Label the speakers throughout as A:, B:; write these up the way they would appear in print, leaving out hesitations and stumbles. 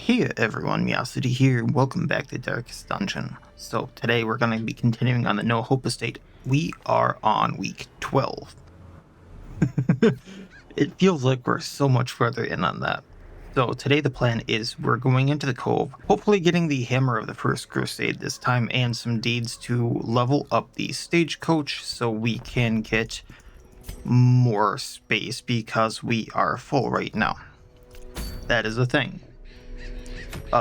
A: Hey everyone, Miacidae here, welcome back to Darkest Dungeon. So today we're going to be continuing on the No Hope Estate. We are on week 12. It feels like we're so much further in on that. So today the plan is we're going into the Cove, hopefully getting the Hammer of the First Crusade this time and some deeds to level up the stagecoach so we can get more space because we are full right now. That is the thing.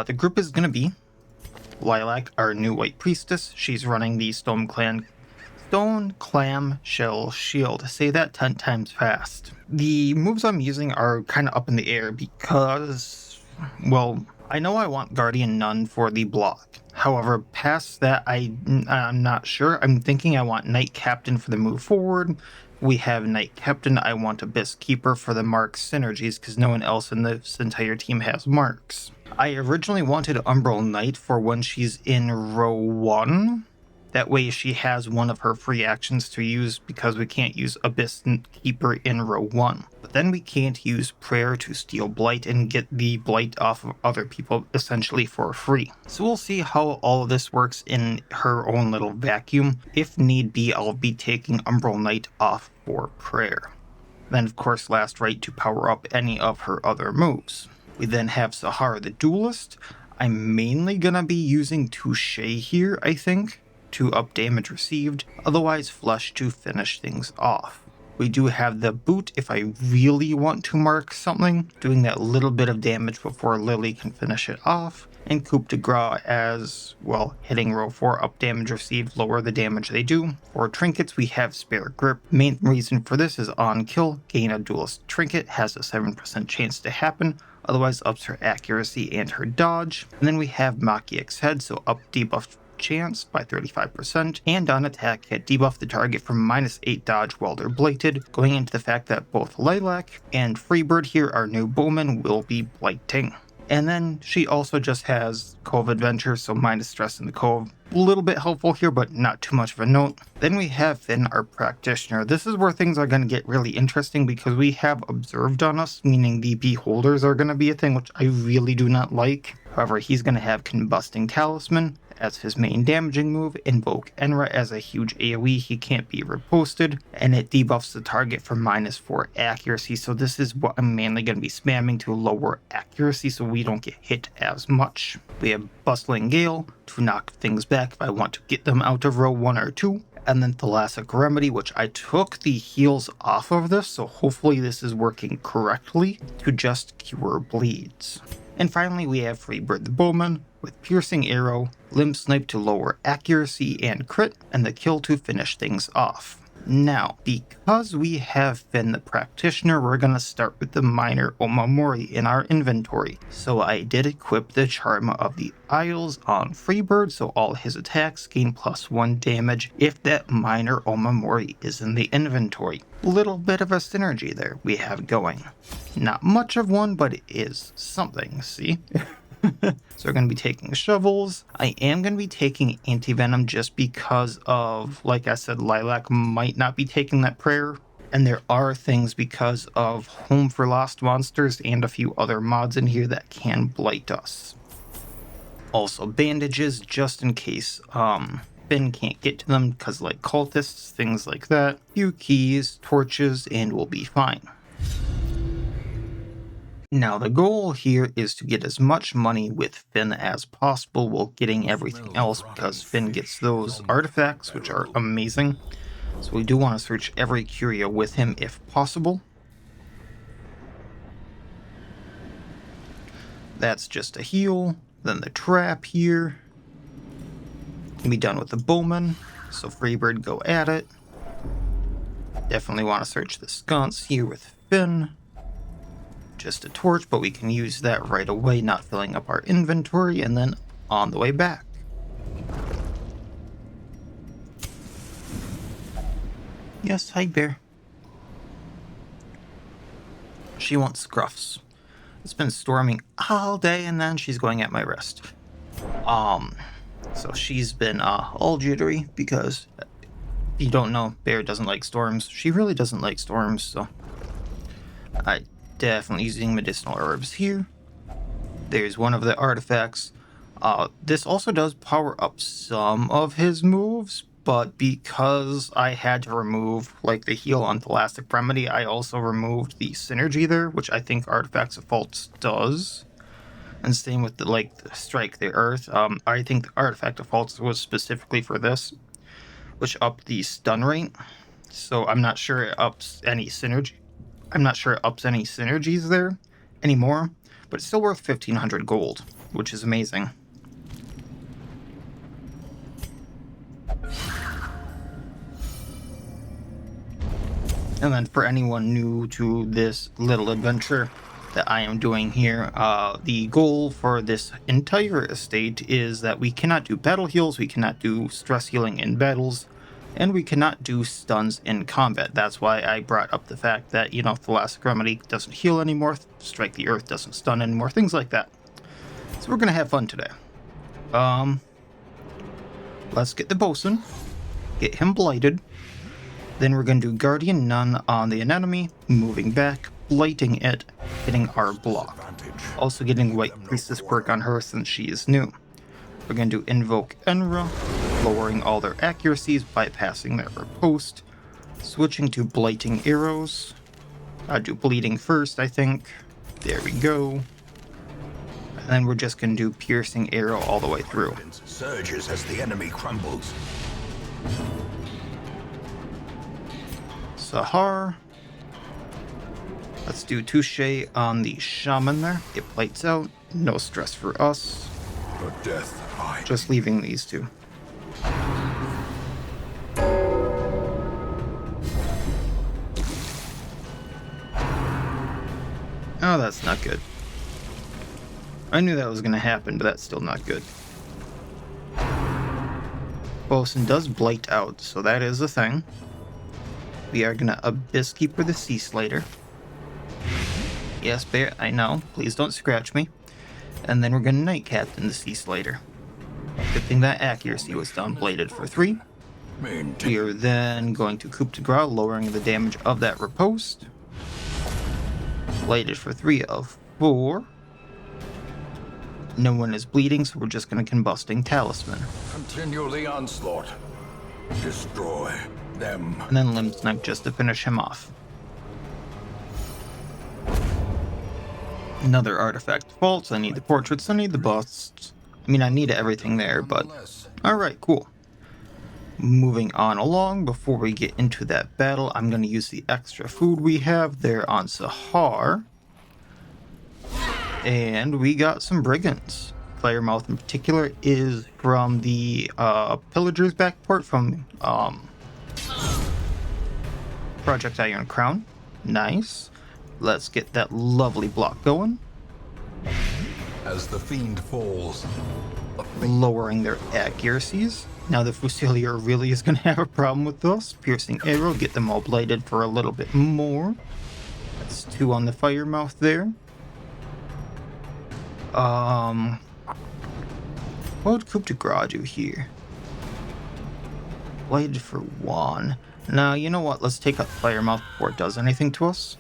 A: The group is going to be Lilac, our new white priestess. She's running the Stone Clam Shell Shield. Say that 10 times fast. The moves I'm using are kind of up in the air because, well, I know I want Guardian Nun for the block. However, past that, I'm not sure. I'm thinking I want Knight Captain for the move forward. We have Knight Captain. I want Abyss Keeper for the mark synergies because no one else in this entire team has marks. I originally wanted Umbral Knight for when she's in row 1. That way she has one of her free actions to use because we can't use Abyss Keeper in row 1. But then we can't use Prayer to steal Blight and get the Blight off of other people essentially for free. So we'll see how all of this works in her own little vacuum. If need be, I'll be taking Umbral Knight off for Prayer. Then of course Last Right to power up any of her other moves. We then have Sahara the Duelist. I'm mainly gonna be using Touche here, I think, to up damage received, otherwise Flush to finish things off. We do have the Boot if I really want to mark something, doing that little bit of damage before Lily can finish it off, and Coup de Grace as, well, hitting row 4 up damage received, lower the damage they do. For trinkets we have Spare Grip. Main reason for this is on kill, gain a Duelist trinket, has a 7% chance to happen, otherwise ups her accuracy and her dodge. And then we have Machia's Head, so up debuff chance by 35%, and on attack hit debuff the target from -8 dodge while they're blighted, going into the fact that both Lilac and Freebird here, our new Bowman, will be blighting. And then she also just has Cove Adventure, so minus stress in the Cove. A little bit helpful here, but not too much of a note. Then we have Finn, our Practitioner. This is where things are going to get really interesting because we have Observed on us, meaning the Beholders are going to be a thing, which I really do not like. However, he's going to have Combusting Talisman as his main damaging move, invoke Enra as a huge AoE, he can't be reposted, and it debuffs the target for -4 accuracy, so this is what I'm mainly going to be spamming to lower accuracy so we don't get hit as much. We have Bustling Gale to knock things back if I want to get them out of row 1 or 2, and then Thalassic Remedy, which I took the heals off of this, so hopefully this is working correctly to just cure bleeds. And finally we have Freebird the Bowman with Piercing Arrow, Limb Snipe to lower accuracy and crit, and the kill to finish things off. Now, because we have Finn the Practitioner, we're going to start with the Minor Omamori in our inventory. So I did equip the Charm of the Isles on Freebird, so all his attacks gain +1 damage if that Minor Omamori is in the inventory. Little bit of a synergy there we have going. Not much of one, but it is something, see? So we're going to be taking shovels. I am going to be taking anti-venom just because of, like I said, Lilac might not be taking that prayer. And there are things because of Home for Lost Monsters and a few other mods in here that can blight us. Also bandages just in case Finn can't get to them because like cultists, things like that. Few keys, torches, and we'll be fine. Now the goal here is to get as much money with Finn as possible while getting everything else because Finn gets those artifacts which are amazing. So we do want to search every curio with him if possible. That's just a heal. Then the trap here. Can be done with the Bowman. So Freebird, go at it. Definitely want to search the sconce here with Finn. Just a torch, but we can use that right away, not filling up our inventory, and then on the way back. Yes, hi bear. She wants scruffs. It's been storming all day and then she's going at my wrist. So she's been all jittery because if you don't know, bear doesn't like storms. She really doesn't like storms, so I definitely using medicinal herbs here. There's one of the artifacts. This also does power up some of his moves, but because I had to remove like the heal on Tholastic Remedy, I also removed the synergy there, which I think Artifacts of Faults does. And same with the Strike the Earth. I think the Artifact of Faults was specifically for this, which upped the stun rate. So I'm not sure it ups any synergy. I'm not sure it ups any synergies there anymore, but it's still worth 1,500 gold, which is amazing. And then for anyone new to this little adventure that I am doing here, the goal for this entire estate is that we cannot do battle heals, we cannot do stress healing in battles, and we cannot do stuns in combat. That's why I brought up the fact that, you know, Tholastic Remedy doesn't heal anymore, Strike the Earth doesn't stun anymore, things like that. So we're gonna have fun today. Let's get the Bosun, get him blighted. Then we're going to do Guardian Nun on the Anemone, moving back, blighting it, getting our block. Also getting White Priestess quirk on her since she is new. We're going to do Invoke Enra, lowering all their accuracies, bypassing their riposte, switching to Blighting Arrows. I'll do Bleeding first, I think. There we go. And then we're just going to do Piercing Arrow all the way through.
B: Surges as the enemy crumbles.
A: Sahar. Let's do Touche on the Shaman there. Get Blights out. No stress for us.
B: For death,
A: just leaving these two. Oh, that's not good. I knew that was going to happen, but that's still not good. Bosun does Blight out, so that is a thing. We are going to Abyss Keeper the Sea Slater. Yes, Bear, I know. Please don't scratch me. And then we're going to Night Captain the Sea Slater. Good thing that accuracy was done. Bladed for 3. We are then going to Coup de Grace, lowering the damage of that riposte. Bladed for 3 of 4. No one is bleeding, so we're just going to Combusting Talisman.
B: Continue the onslaught. Destroy them.
A: And then Limb Snipe just to finish him off. Another artifact faults. I need the portraits, I need the busts. I mean, I need everything there, but... Alright, cool. Moving on along, before we get into that battle, I'm going to use the extra food we have there on Sahar. And we got some Brigands. Firemouth in particular is from the Pillagers Backport from Project Iron Crown. Nice. Let's get that lovely block going.
B: As the fiend falls,
A: lowering their accuracies. Now the Fusilier really is going to have a problem with us. Piercing Arrow, get them all bladed for a little bit more. That's 2 on the Firemouth there. What would Coup de Grace do here? Bladed for 1. Now, you know what? Let's take out Firemouth before it does anything to us.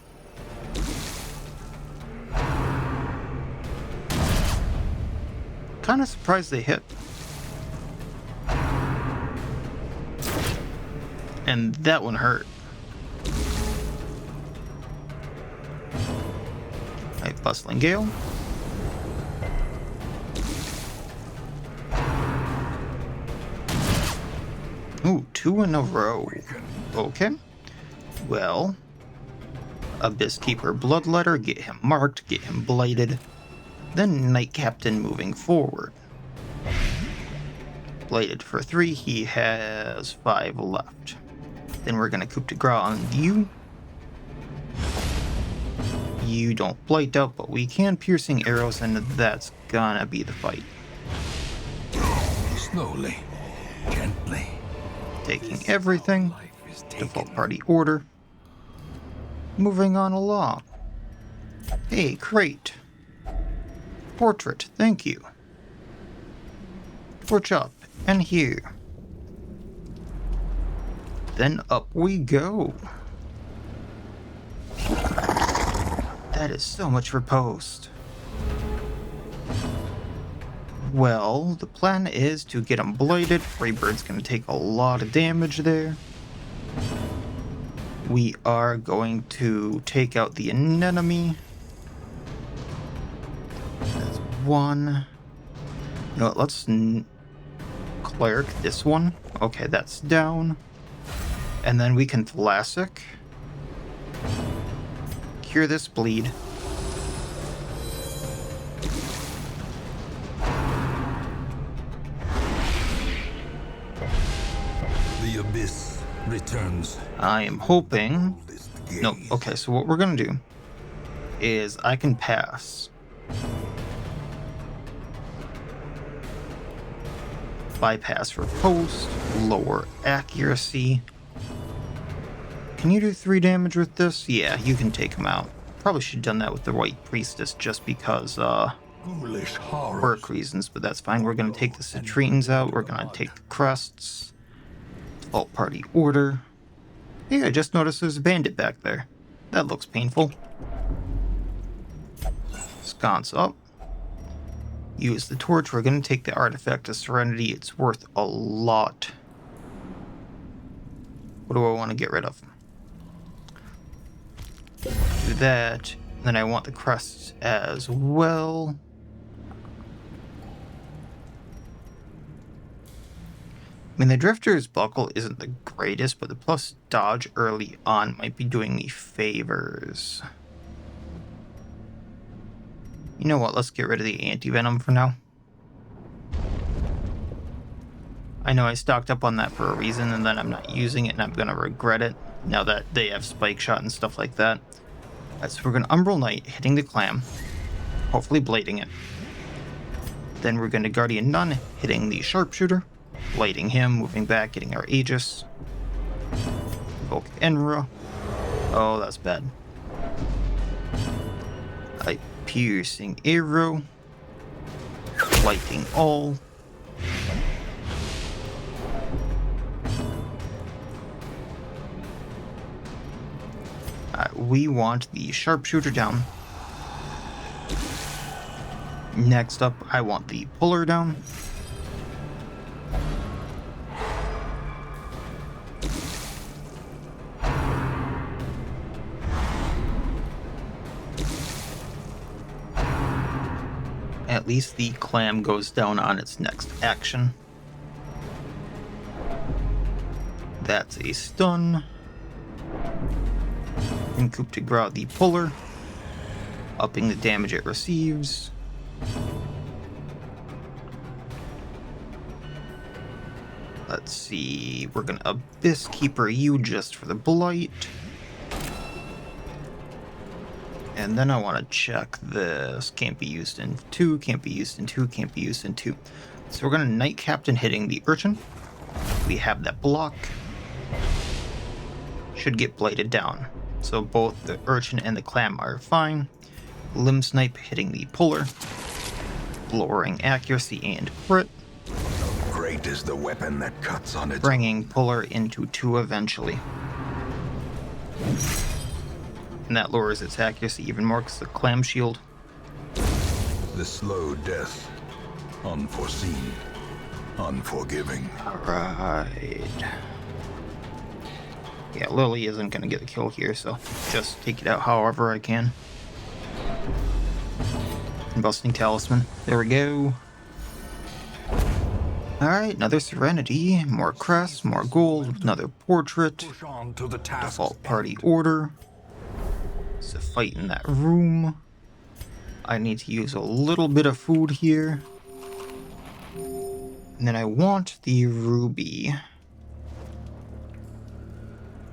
A: Kind of surprised they hit. And that one hurt. Alright, Bustling Gale. Ooh, 2 in a row. Okay. Well, Abyss Keeper Bloodletter, get him marked, get him bladed. Then Night Captain moving forward. Bladed for 3, he has 5 left. Then we're gonna Coup de Grace on you. You don't blight out, but we can Piercing Arrows, and that's gonna be the fight.
B: Slowly, gently.
A: Taking everything. Default party order. Moving on along. Hey, crate. Portrait, thank you. Torch up, and here. Then up we go. That is so much riposte. well, the plan is to get him blighted. Freybird's going to take a lot of damage there. We are going to take out the Anemone. That's one. You know what, let's cleric this one. Okay, that's down. And then we can Thalassic. Cure this bleed.
B: The abyss returns.
A: I am hoping... No, okay, so what we're gonna do is I can pass. Bypass for post, lower accuracy. Can you do 3 damage with this? Yeah, you can take him out. Probably should have done that with the White Priestess just because, work reasons, but that's fine. We're gonna take the Citretines out, we're gonna take the Crests. Default party order. Hey, I just noticed there's a bandit back there. That looks painful. Sconce up. Use the torch. We're going to take the Artifact of Serenity. It's worth a lot. What do I want to get rid of? Do that. Then I want the crests as well. I mean, the Drifter's Buckle isn't the greatest, but the plus dodge early on might be doing me favors. You know what, let's get rid of the anti-venom for now. I know I stocked up on that for a reason, and then I'm not using it, and I'm going to regret it now that they have Spike Shot and stuff like that. Alright, so we're going to Umbral Knight, hitting the Clam, hopefully blading it. Then we're going to Guardian Nun, hitting the Sharpshooter, blading him, moving back, getting our Aegis. Invoke Enra. Oh, that's bad. Piercing Arrow. Lighting all. We want the Sharpshooter down. Next up, I want the Puller down. At least the Clam goes down on its next action. That's a stun. And Coup de Grace the Puller, upping the damage it receives. Let's see, we're gonna Abyss Keeper you just for the Blight. And then I want to check this. Can't be used in 2, can't be used in 2, can't be used in 2. So we're going to Knight Captain hitting the Urchin. We have that block. Should get bladed down. So both the Urchin and the Clam are fine. Limb Snipe hitting the Puller. Lowering accuracy and crit.
B: Great is the weapon that cuts on its...
A: Bringing Puller into 2 eventually. And that lowers its accuracy even more because the Clam shield.
B: The slow death. Unforeseen. Unforgiving.
A: Alright. Yeah, Lily isn't going to get a kill here, so just take it out however I can. Combusting Talisman. There we go. Alright, another Serenity. More crests, more gold, another portrait.
B: Push on to the task.
A: Default party order. It's a fight in that room. I need to use a little bit of food here. And then I want the ruby.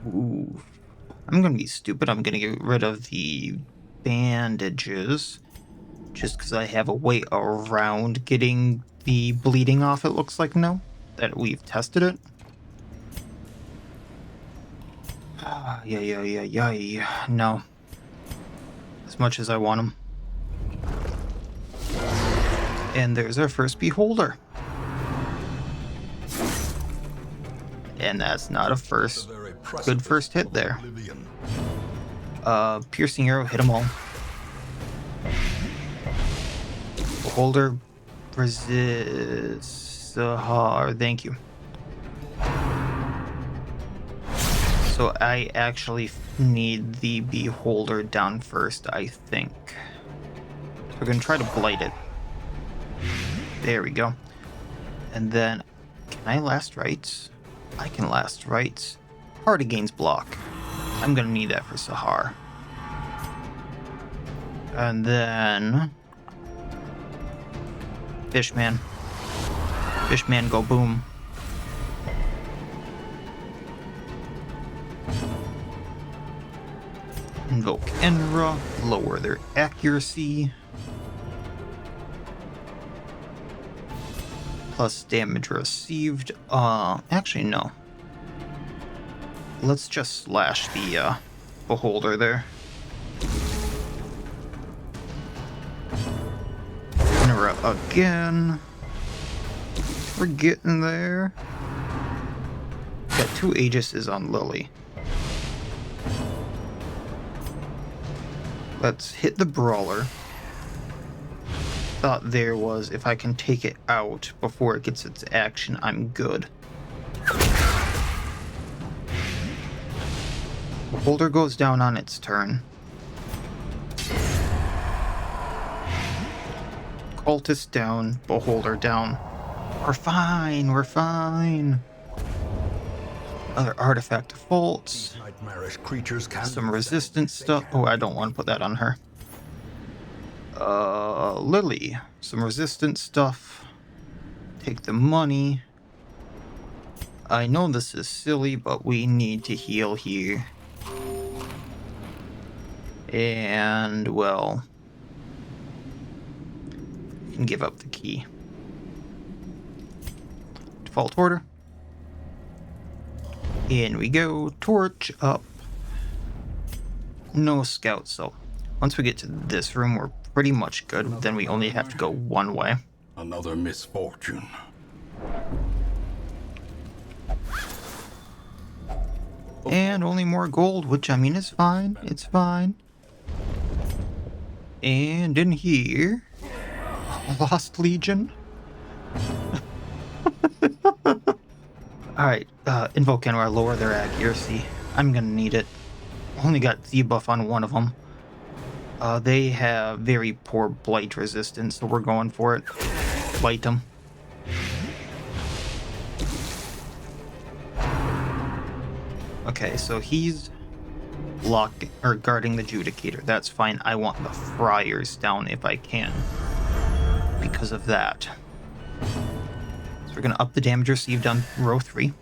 A: Ooh. I'm gonna be stupid. I'm gonna get rid of the bandages. Just because I have a way around getting the bleeding off, it looks like now that we've tested it. Yeah. No. As much as I want them. And there's our first beholder. And that's not a good first hit there. Piercing arrow hit them all. Beholder Resist. Thank you. So I actually need the Beholder down first, I think. So we're going to try to blight it. There we go. And then, can I last rites? I can last rites. Party gains block. I'm going to need that for Sahar. And then... Fishman. Fishman, go boom. Invoke Enra, lower their accuracy. Plus damage received. Actually, no. Let's just slash the Beholder there. Enra again. We're getting there. Got 2 Aegises on Lily. Let's hit the Brawler. Thought there was, if I can take it out before it gets its action, I'm good. Beholder goes down on its turn. Cultist down, Beholder down. We're fine, we're fine. Other artifact defaults.
B: Nightmarish creatures can
A: Some resistance stuff. Oh, I don't want to put that on her. Lily. Some resistance stuff. Take the money. I know this is silly, but we need to heal here. And, well... we can give up the key. Default order. In we go. Torch up. No scouts, so once we get to this room, we're pretty much good. Then we only have to go one way.
B: Another misfortune.
A: And only more gold, which I mean is fine. It's fine. And in here... Lost Legion. Alright, Invoke Enra, lower their accuracy. I'm gonna need it. Only got debuff on one of them. They have very poor blight resistance, so we're going for it. Blight them. Okay, so he's blocking or guarding the Judicator. That's fine. I want the Friars down if I can. Because of that. So we're gonna up the damage received on row 3.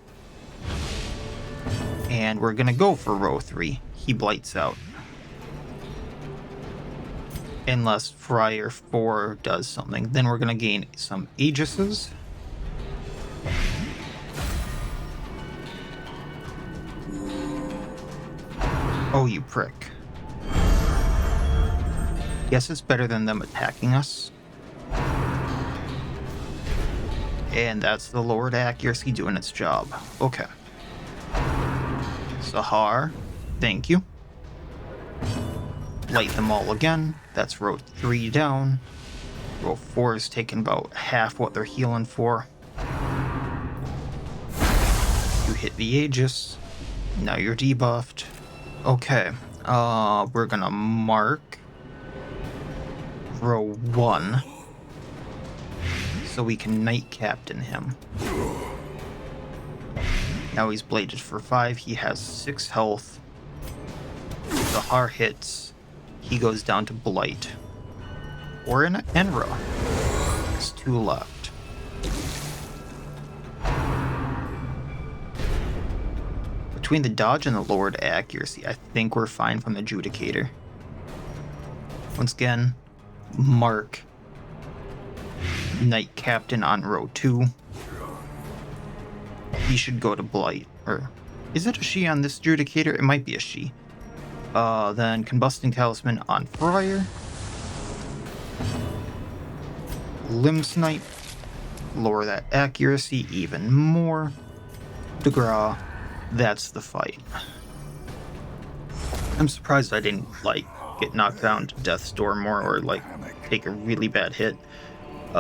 A: And we're gonna go for row 3. He blights out. Unless Friar 4 does something. Then we're gonna gain some Aegises. Oh, you prick. Guess it's better than them attacking us. And that's the lowered accuracy doing its job. Okay. Sahar, thank you. Light them all again. That's row 3 down. Row 4 is taking about half what they're healing for. You hit the Aegis. Now you're debuffed. Okay. We're gonna mark row 1. So we can Knight Captain him. Now he's bladed for 5. He has 6 health. Sahar hits. He goes down to Blight. Or an Enra. There's 2 left. Between the dodge and the lowered accuracy, I think we're fine from the Judicator. Once again, mark Knight Captain on row 2. He should go to Blight. Or is it a she on this Judicator? It might be a she. Then Combusting Talisman on Friar. Limb Snipe. Lower that accuracy even more. DeGraw. That's the fight. I'm surprised I didn't, like, get knocked down to Death's Door more or, like, take a really bad hit.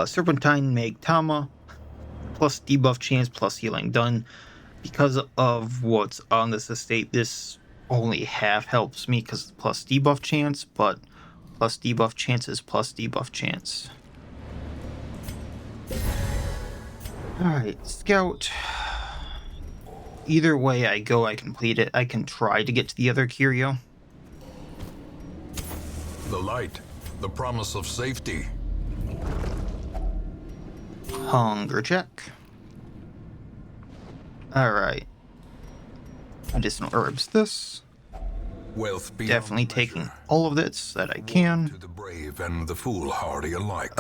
A: Serpentine Magtama, plus debuff chance, plus healing done. Because of what's on this estate, this only half helps me because plus debuff chance, but plus debuff chance is plus debuff chance. Alright, Scout. Either way I go, I complete it. I can try to get to the other curio.
B: The light, the promise of safety.
A: Hunger check. Alright. Medicinal herbs this.
B: Wealth beyond
A: Definitely
B: measure.
A: taking all of this that I can.
B: To the brave and the foolhardy alike.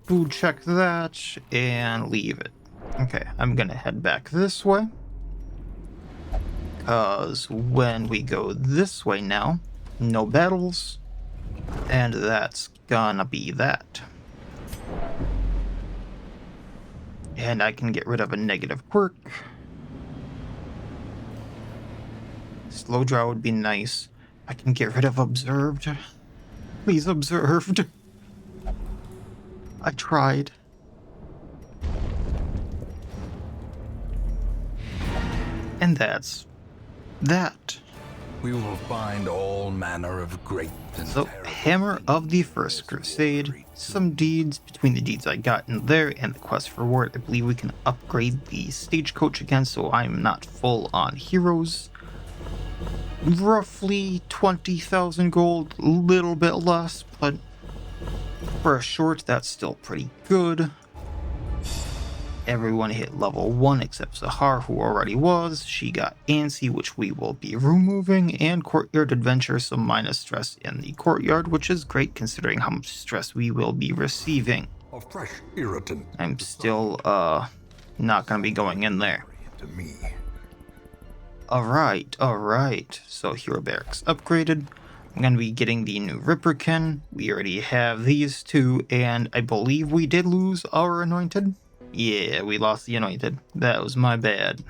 A: Food check that and leave it. Okay, I'm gonna head back this way. Cause when we go this way now, no battles. And that's gonna be that. And I can get rid of a negative quirk. Slow draw would be nice. I can get rid of observed. Please, observed. I tried. And that's that.
B: We will find all manner of great and
A: So,
B: terrible
A: Hammer
B: things
A: of the First Crusade. Some deeds. Between the deeds I got in there and the quest for reward, I believe we can upgrade the stagecoach again, so I'm not full on heroes. Roughly 20,000 gold, a little bit less, but for a short, that's still pretty good. Everyone hit level 1 except Zahar, who already was. She got antsy, which we will be removing, and Courtyard Adventure, some minus stress in the Courtyard, which is great considering how much stress we will be receiving.
B: A fresh irritant
A: I'm still, not gonna be going in there.
B: to me.
A: Alright. So Hero Barracks upgraded. I'm gonna be getting the new Ripperkin. We already have these two, and I believe we did lose our Anointed. Yeah, we lost the Anointed. That was my bad.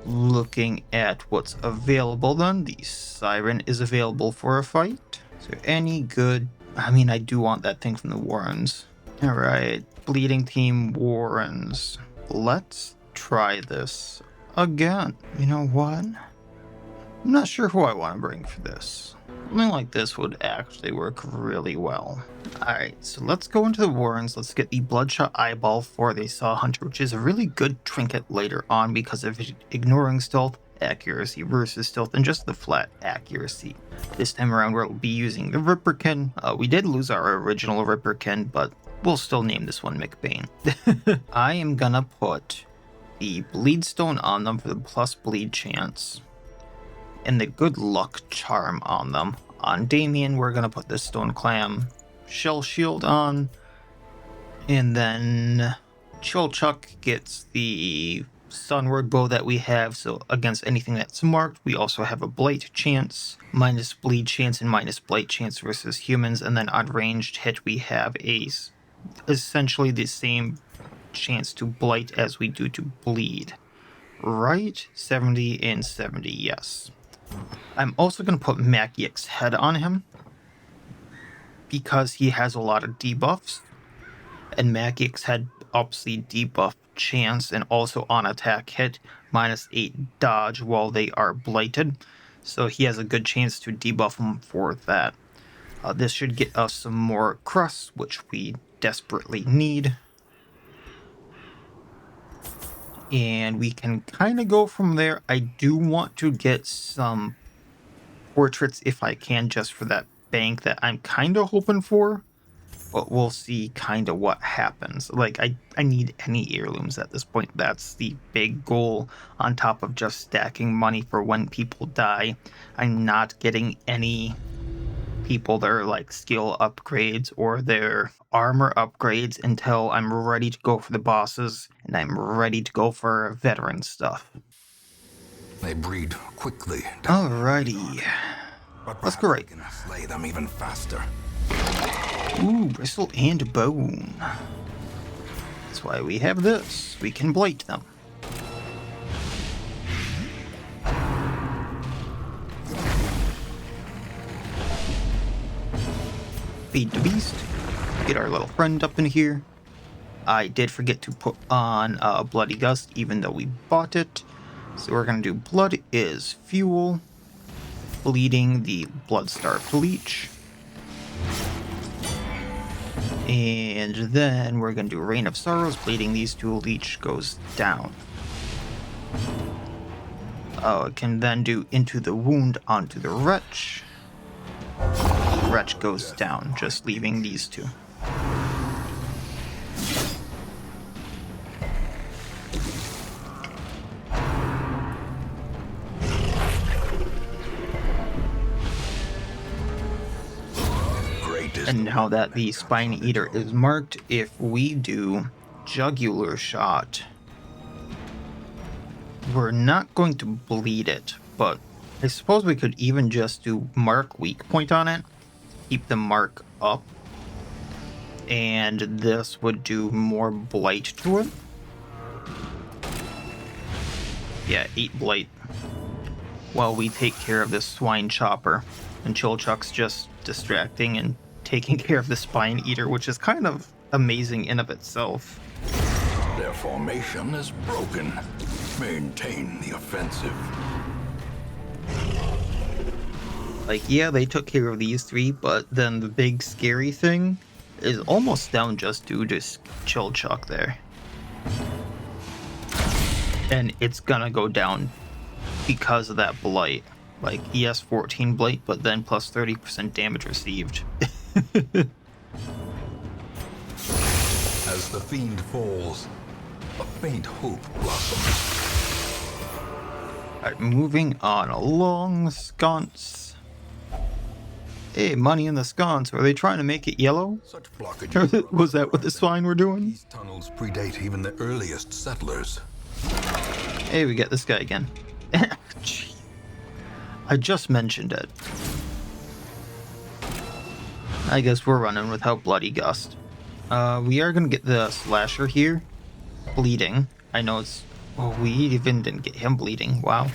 A: Looking at what's available then, the Siren is available for a fight. Is there any good... I mean, I do want that thing from the Warrens. Alright, Bleeding Team Warrens. Let's try this again. You know what? I'm not sure who I want to bring for this. Something like this would actually work really well. Alright, so let's go into the Warrens. Let's get the Bloodshot Eyeball for the Saw Hunter, which is a really good trinket later on because of ignoring stealth, accuracy versus stealth, and just the flat accuracy. This time around we'll be using the Ripperkin. We did lose our original Ripperkin, but we'll still name this one McBain. I am gonna put the Bleedstone on them for the plus bleed chance, and the good luck charm on them. On Damien, we're gonna put the Stone Clam Shell Shield on, and then Chulchuck gets the Sunward Bow that we have, so against anything that's marked, we also have a Blight chance, minus bleed chance and minus blight chance versus humans, and then on ranged hit we have essentially the same chance to blight as we do to bleed. Right? 70 and 70, yes. I'm also going to put Maciek's head on him because he has a lot of debuffs, and Maciek's head ups the debuff chance and also on attack hit minus 8 dodge while they are blighted, so he has a good chance to debuff him for that. This should get us some more crusts, which we desperately need. And we can kind of go from there. I do want to get some portraits if I can, just for that bank that I'm kind of hoping for. But we'll see kind of what happens. Like, I need any heirlooms at this point. That's the big goal, on top of just stacking money for when people die. I'm not getting any people that are like skill upgrades or their armor upgrades until I'm ready to go for the bosses and I'm ready to go for veteran stuff.
B: They breed quickly.
A: Alrighty.
B: But
A: Let's go right.
B: we can slay them even faster.
A: Ooh, bristle and bone. That's why we have this. We can blight them. Feed the beast. Get our little friend up in here. I did forget to put on Bloody Gust, even though we bought it. So we're going to do Blood is Fuel, bleeding the Bloodstarved Leech. And then we're going to do Rain of Sorrows, bleeding these two. Leech goes down. It can then do Into the Wound onto the Wretch. Wretch goes down, just leaving these two. And now that the Spine Eater is marked, if we do Jugular Shot, we're not going to bleed it, but I suppose we could even just do Mark Weak Point on it, keep the mark up, and this would do more Blight to it. Yeah, 8 Blight, while we take care of this Swine Chopper, and Chilchuck's just distracting and taking care of the Spine Eater, which is kind of amazing in of itself.
B: Their formation is broken. Maintain the offensive.
A: Like, yeah, they took care of these 3, but then the big scary thing is almost down just due to Chilchuck there. And it's gonna go down because of that Blight. Like, yes, 14 Blight, but then plus 30% damage received.
B: As the fiend falls, a faint hope blossoms.
A: Alright, moving on along. Sconce. Hey, money in the sconce. Were they trying to make it yellow?
B: Such blockages.
A: Was that what the swine were doing?
B: These tunnels predate even the earliest settlers.
A: Hey, we got this guy again. Gee. I just mentioned it. I guess we're running without Bloody Gust. We are gonna get the Slasher here. Bleeding. I know it's... Oh, we even didn't get him bleeding. Wow.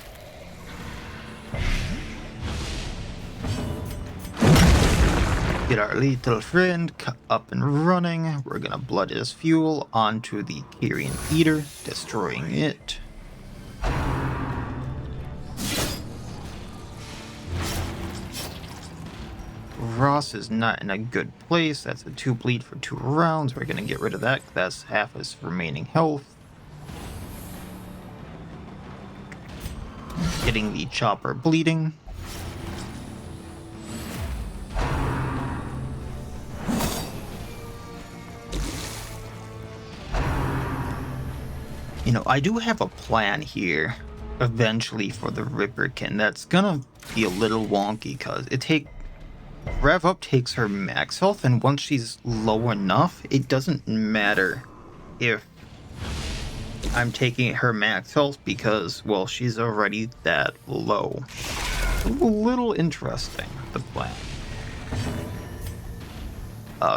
A: Get our little friend up and running. We're gonna Blood is Fuel onto the Carrion Eater, destroying it. Ross is not in a good place. That's a 2 bleed for 2 rounds. We're gonna get rid of that. That's half his remaining health. Getting the Chopper bleeding. You know, I do have a plan here eventually for the Ripperkin. That's gonna be a little wonky because Rev Up takes her max health, and once she's low enough, it doesn't matter if I'm taking her max health because, well, she's already that low. A little interesting, the plan.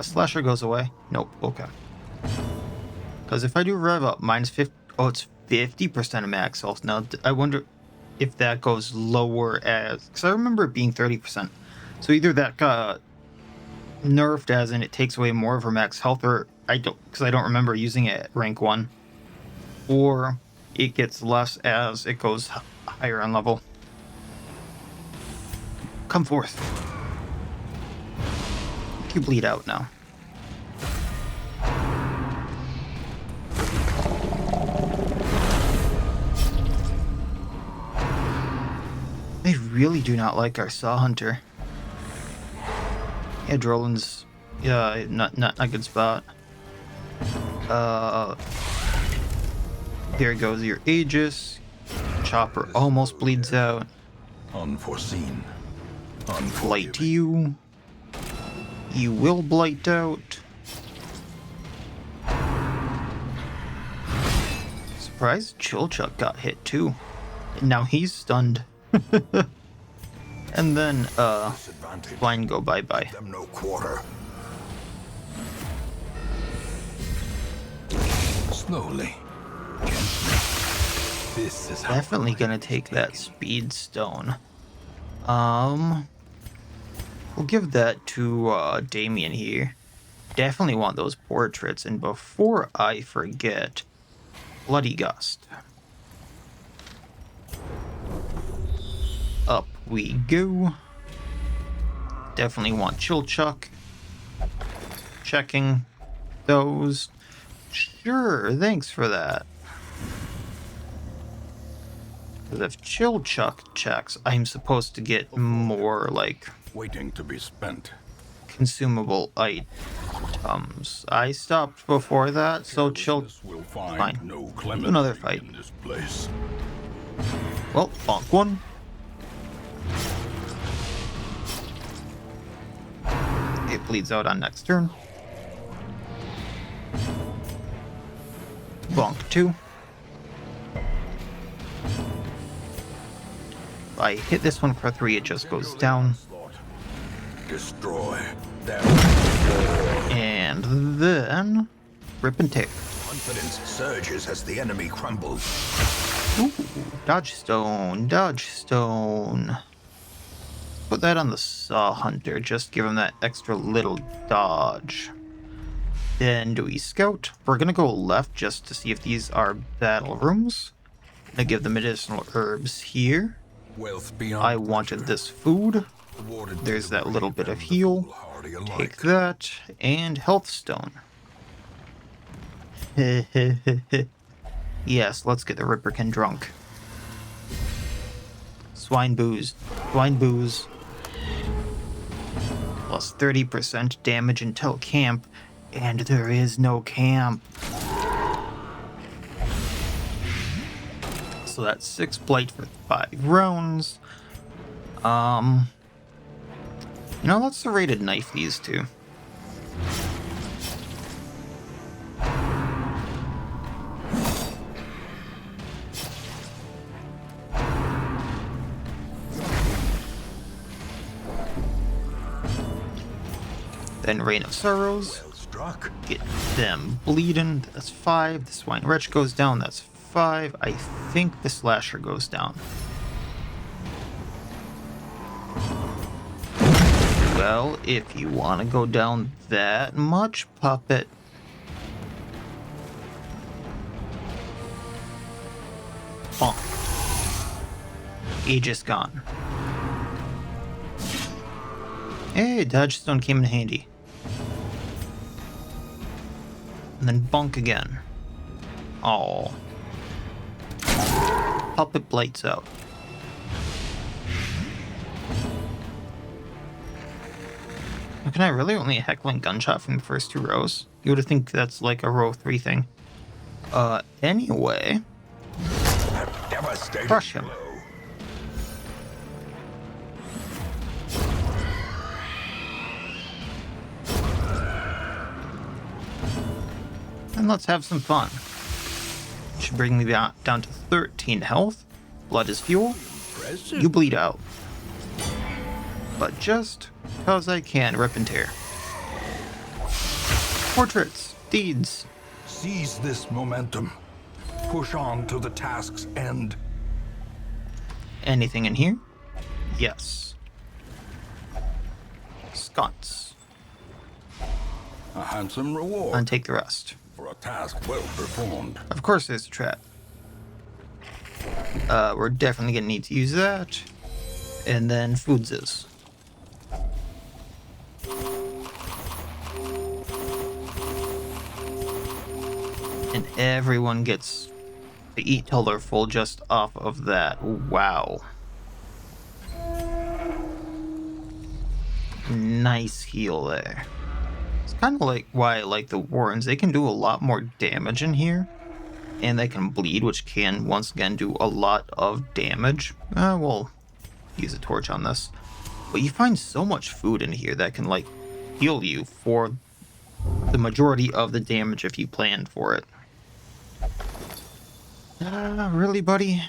A: Slasher goes away? Nope, okay. Because if I do Rev Up, minus 50, oh, it's 50% of max health. Now, I wonder if that goes lower as, because I remember it being 30%. So either that got nerfed as in it takes away more of her max health, or I don't remember using it at rank 1, or it gets less as it goes higher on level. Come forth. You bleed out now. They really do not like our Saw Hunter. Yeah, Drolin's, yeah, not a good spot. There goes your Aegis. Chopper almost bleeds out.
B: Unforeseen.
A: Blight you. You will blight out. Surprised Chilchuck got hit too. And now he's stunned. And then, Blind go bye-bye.
B: Them no quarter. Slowly. This is
A: Definitely gonna take that Speed Stone. We'll give that to, Damien here. definitely want those portraits. And before I forget, Bloody Gust. Up we go. Definitely want Chill Chuck. Checking those. Sure, thanks for that. Because if Chill Chuck checks, I'm supposed to get more, like,
B: Waiting to be spent.
A: consumable items. I stopped before that, so Chill...
B: Will find
A: Fine.
B: no
A: Do
B: clemency
A: another fight.
B: in this place.
A: Well, bonk one. It bleeds out on next turn. Bonk 2. If I hit this one for 3, it just goes down.
B: Destroy them.
A: And then... Rip and tear.
B: Confidence surges as the enemy crumbles.
A: Ooh, dodge stone, dodge stone. Put that on the Saw Hunter, just give him that extra little dodge. Then do we scout? We're gonna go left just to see if these are battle rooms. Gonna give the medicinal herbs here.
B: Wealth beyond
A: I wanted this food. There's that little bit of heal. Take that, and health stone. Yes, let's get the Ripperkin drunk. Swine booze. Swine booze. Plus 30% damage until camp, and there is no camp. So that's 6 blight for 5 rounds. You know, let's serrated knife these two. Then Rain of Sorrows.
B: Well struck.
A: Get them bleeding. That's 5. The Swine Wretch goes down. That's 5. I think the Slasher goes down. Well, if you want to go down that much, Puppet. Bonk. Aegis gone. Hey, Dodge Stone came in handy. And then bonk again. Oh. Puppet blights out. Can I really only a heckling gunshot from the first 2 rows? You would think that's like a row 3 thing. Anyway. Crush him. And let's have some fun. Should bring me down to 13 health. Blood is fuel. You bleed out. But just because I can, rip and tear. Portraits, deeds.
B: Seize this momentum. Push on to the task's end.
A: Anything in here? Yes. Sconce.
B: A handsome reward
A: And take the rest.
B: for a task well performed.
A: Of course there's a trap. We're definitely gonna need to use that. And then foods is. And everyone gets to eat till they're full just off of that. Wow. Nice heal there. It's kind of like why I like the Warrens. They can do a lot more damage in here. And they can bleed, which can, once again, do a lot of damage. We'll use a torch on this. But you find so much food in here that can, like, heal you for the majority of the damage if you planned for it. Really, buddy?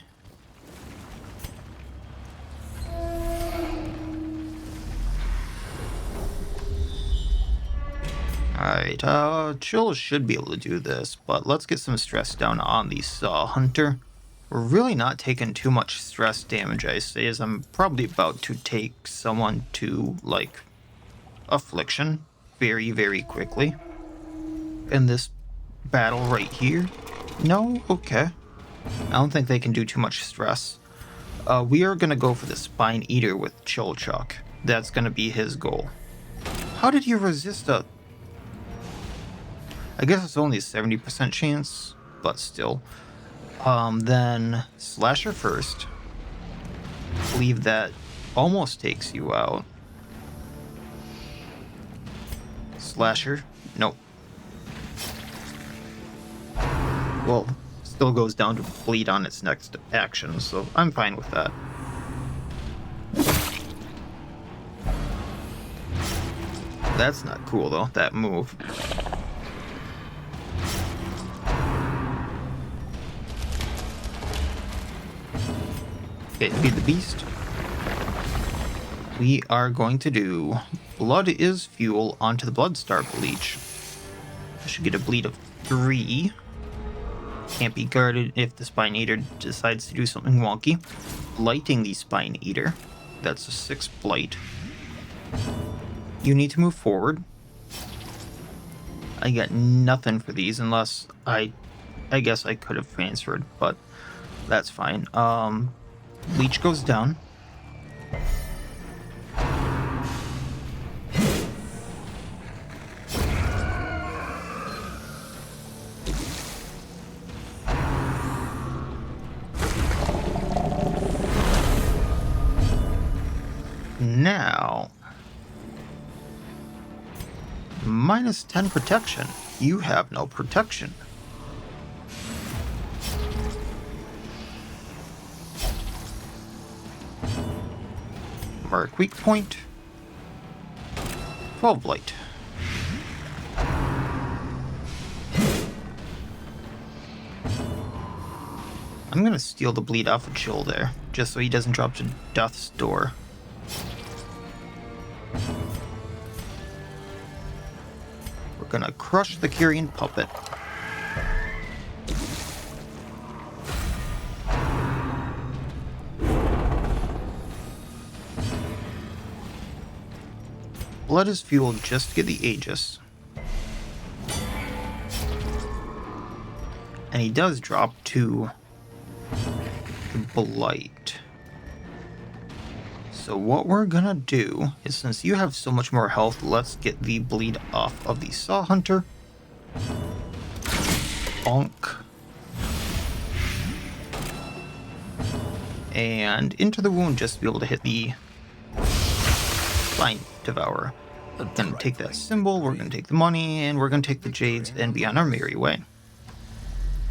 A: Alright, Chill should be able to do this, but let's get some stress down on the Saw Hunter. We're really not taking too much stress damage, I say, as I'm probably about to take someone to, like, Affliction. very, very quickly. In this battle right here. No? Okay. I don't think they can do too much stress. We are going to go for the Spine Eater with Chilchuck. That's going to be his goal. How did you resist a... I guess it's only a 70% chance, but still. Then Slasher first. I believe that almost takes you out. Slasher? Nope. Well, still goes down to bleed on its next action, so I'm fine with that. That's not cool though, that move. Okay, feed the beast. We are going to do Blood is Fuel onto the Bloodstarved Leech. I should get a bleed of 3. Can't be guarded if the Spine Eater decides to do something wonky. Blighting the Spine Eater. That's a 6 blight. You need to move forward. I got nothing for these unless I guess I could have transferred, but that's fine. Leech goes down. Now, minus 10 protection. You have no protection. Mark weak point. 12 blight. I'm gonna steal the bleed off of Chill there, just so he doesn't drop to Death's Door. We're gonna crush the Kyrian Puppet. Blood is fuel just to get the Aegis. And he does drop to the Blight. So what we're gonna do is, since you have so much more health, let's get the bleed off of the Saw Hunter. Bonk. And into the wound just to be able to hit the Spine Devourer. We're gonna take that symbol, we're gonna take the money, and we're gonna take the Jades and be on our merry way.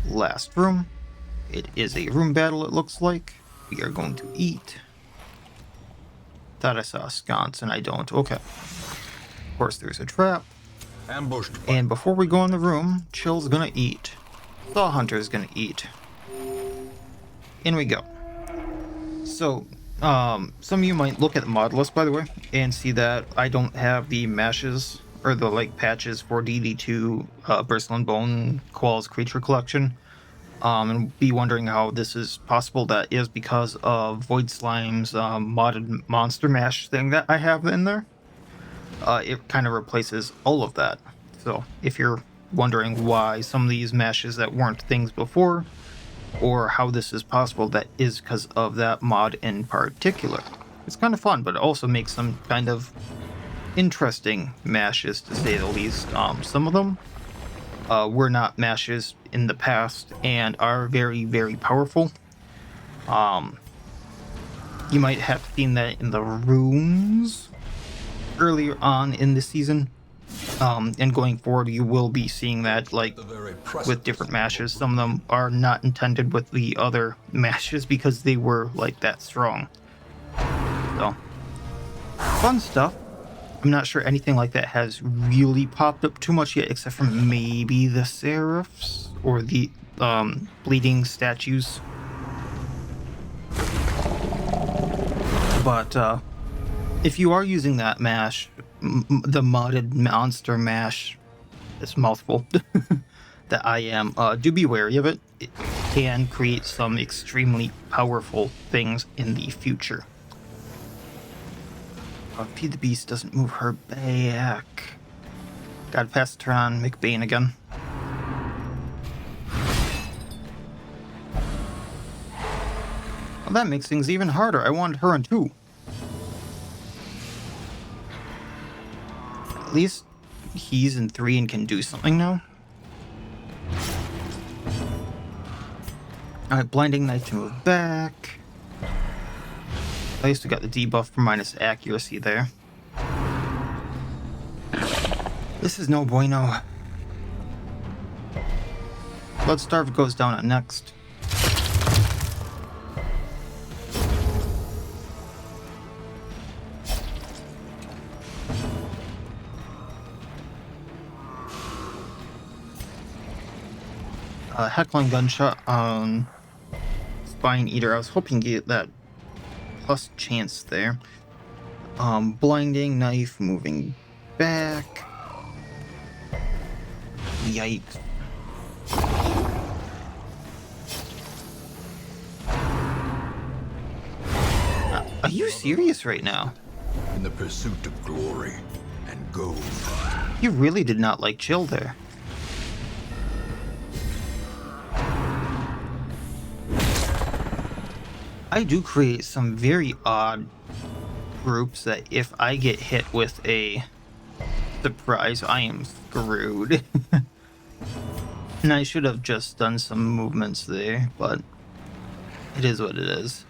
A: Last room. It is a room battle, it looks like. We are going to eat. Thought I saw a sconce and I don't. Okay. Of course, there's a trap.
B: Ambushed.
A: And before we go in the room, Chill's gonna eat. Saw Hunter's gonna eat. In we go. So, some of you might look at the mod list, by the way, and see that I don't have the mashes or the like patches for DD2 Bristle and Bone Koala's Creature Collection. And be wondering how this is possible. That is because of Void Slime's modded monster mash thing that I have in there. It kind of replaces all of that. So if you're wondering why some of these mashes that weren't things before, or how this is possible, that is because of that mod in particular. It's kind of fun, but it also makes some kind of interesting mashes, to say the least. Some of them were not mashes in the past and are very, very powerful. You might have seen that in the runes earlier on in the season. And going forward, you will be seeing that, like, with different mashes. Some of them are not intended with the other mashes because they were, like, that strong. So, fun stuff. I'm not sure anything like that has really popped up too much yet, except for maybe the Seraphs or the bleeding statues. But if you are using that mash, the modded monster mash, this mouthful, that I am, do be wary of it. It can create some extremely powerful things in the future. Feed the Beast doesn't move her back. Gotta pass the turn on McBain again. Well, that makes things even harder. I wanted her in 2. At least he's in 3 and can do something now. Alright, Blinding Knife to move back. At least we got the debuff for minus accuracy there. This is no bueno. Bloodstarved goes down on next. Heckling Gunshot on Spine Eater. I was hoping to get that plus chance there. Blinding Knife moving back. Yikes. Are you serious right now?
B: In the pursuit of glory and gold.
A: You really did not like chill there. I do create some very odd groups that if I get hit with a surprise, I am screwed. And I should have just done some movements there, but it is what it is.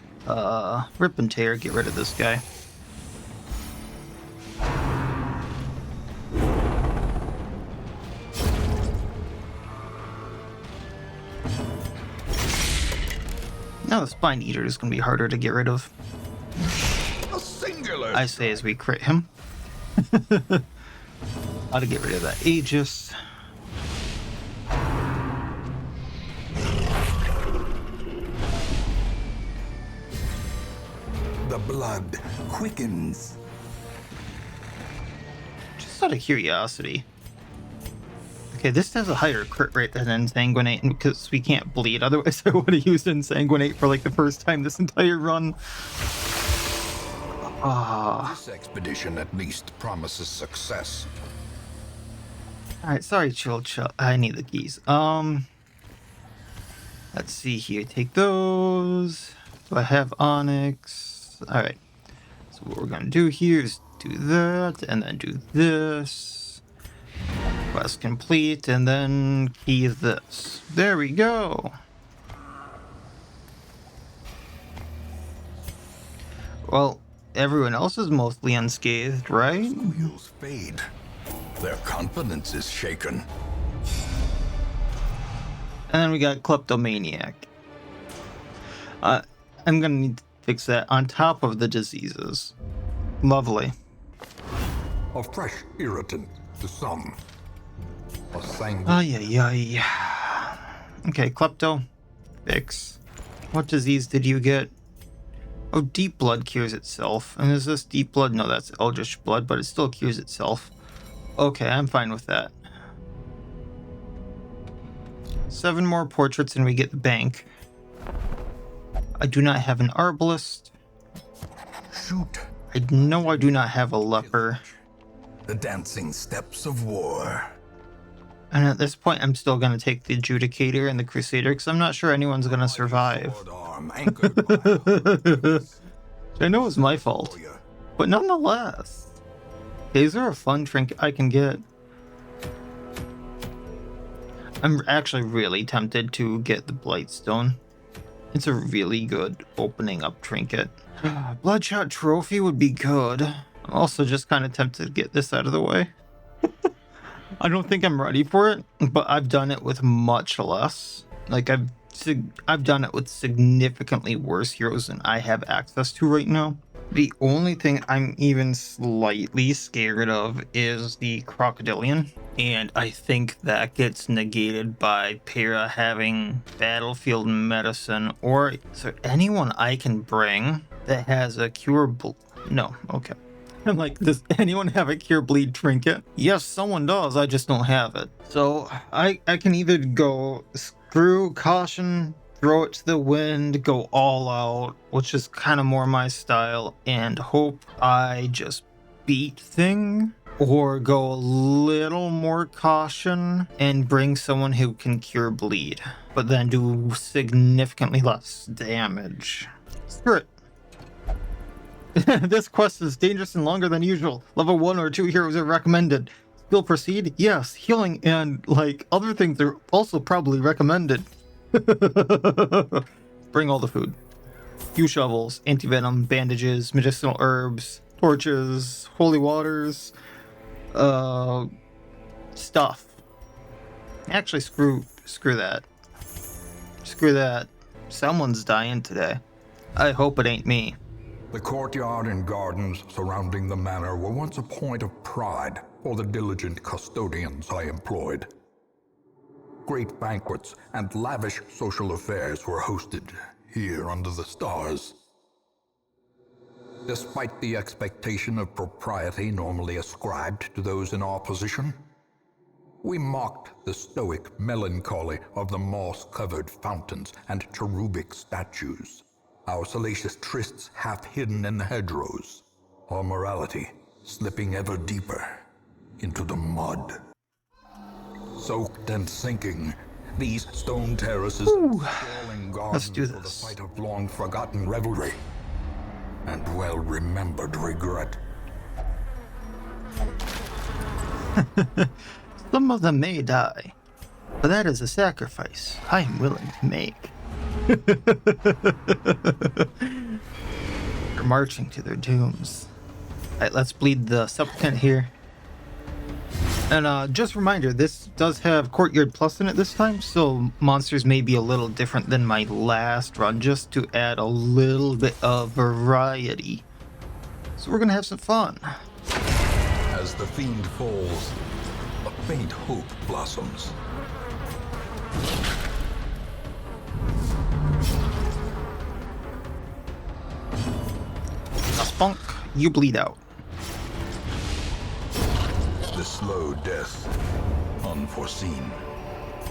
A: Rip and tear, get rid of this guy. Now the Spine Eater is going to be harder to get rid of.
B: A singular.
A: I say as we crit him. How to get rid of that Aegis.
B: The blood quickens.
A: Just out of curiosity. Okay, this has a higher crit rate than Insanguinate because we can't bleed. Otherwise, I would have used Insanguinate for like the first time this entire run.
B: This expedition at least promises success.
A: Alright, sorry, chill. I need the keys. Let's see here. Take those. Do I have Onyx? Alright. So what we're gonna do here is do that, and then do this. Quest complete, and then key this. There we go. Well, everyone else is mostly unscathed, right?
B: Wheels fade. Their confidence is shaken.
A: And then we got Kleptomaniac. I'm gonna need to fix that on top of the diseases. Lovely.
B: A fresh irritant to some. A sanguine.
A: Ay, ay, ay. Okay, Klepto. Fix. What disease did you get? Oh, Deep Blood cures itself. And is this Deep Blood? No, that's Eldritch Blood, but it still cures itself. Okay, I'm fine with that. 7 more portraits and we get the bank. I do not have an Arbalist.
B: Shoot.
A: I know I do not have a Leper.
B: The dancing steps of war.
A: And at this point, I'm still going to take the Adjudicator and the Crusader because I'm not sure anyone's going to survive.
B: Sword arm anchored by
A: I know it's my fault, but nonetheless. These are a fun trinket I can get. I'm actually really tempted to get the Blightstone. It's a really good opening up trinket. Bloodshot Trophy would be good. I'm also just kind of tempted to get this out of the way. I don't think I'm ready for it, but I've done it with much less. Like I've done it with significantly worse heroes than I have access to right now. The only thing I'm even slightly scared of is the Crocodillian, and I think that gets negated by Para having Battlefield Medicine, or is there anyone I can bring that has a No, okay. I'm like, does anyone have a Cure Bleed trinket? Yes, someone does, I just don't have it. So I can either go screw Caution, throw it to the wind, go all out, which is kind of more my style, and hope I just beat thing, Or go a little more caution and bring someone who can cure bleed, but then do significantly less damage. Screw it. This quest is dangerous and longer than usual. Level 1 or 2 heroes are recommended. Still proceed? Yes, healing and, like, other things are also probably recommended. Bring all the food. Few shovels, anti-venom, bandages, medicinal herbs, torches, holy waters, stuff. Actually, screw that. Screw that. Someone's dying today. I hope it ain't me.
B: The courtyard and gardens surrounding the manor were once a point of pride for the diligent custodians I employed. Great banquets and lavish social affairs were hosted here under the stars. Despite the expectation of propriety normally ascribed to those in our position, we mocked the stoic melancholy of the moss-covered fountains and cherubic statues, our salacious trysts half hidden in the hedgerows, our morality slipping ever deeper into the mud. Soaked and sinking, these stone terraces and sprawling gardens were the site of long-forgotten revelry and well-remembered regret.
A: Some of them may die, but that is a sacrifice I am willing to make. They're marching to their dooms. Alright, let's bleed the supplicant here. And just a reminder, this does have Courtyard Plus in it this time, so monsters may be a little different than my last run, just to add a little bit of variety. So we're gonna have some fun.
B: As the fiend falls, a faint hope blossoms.
A: A spunk, you bleed out.
B: The slow death, unforeseen,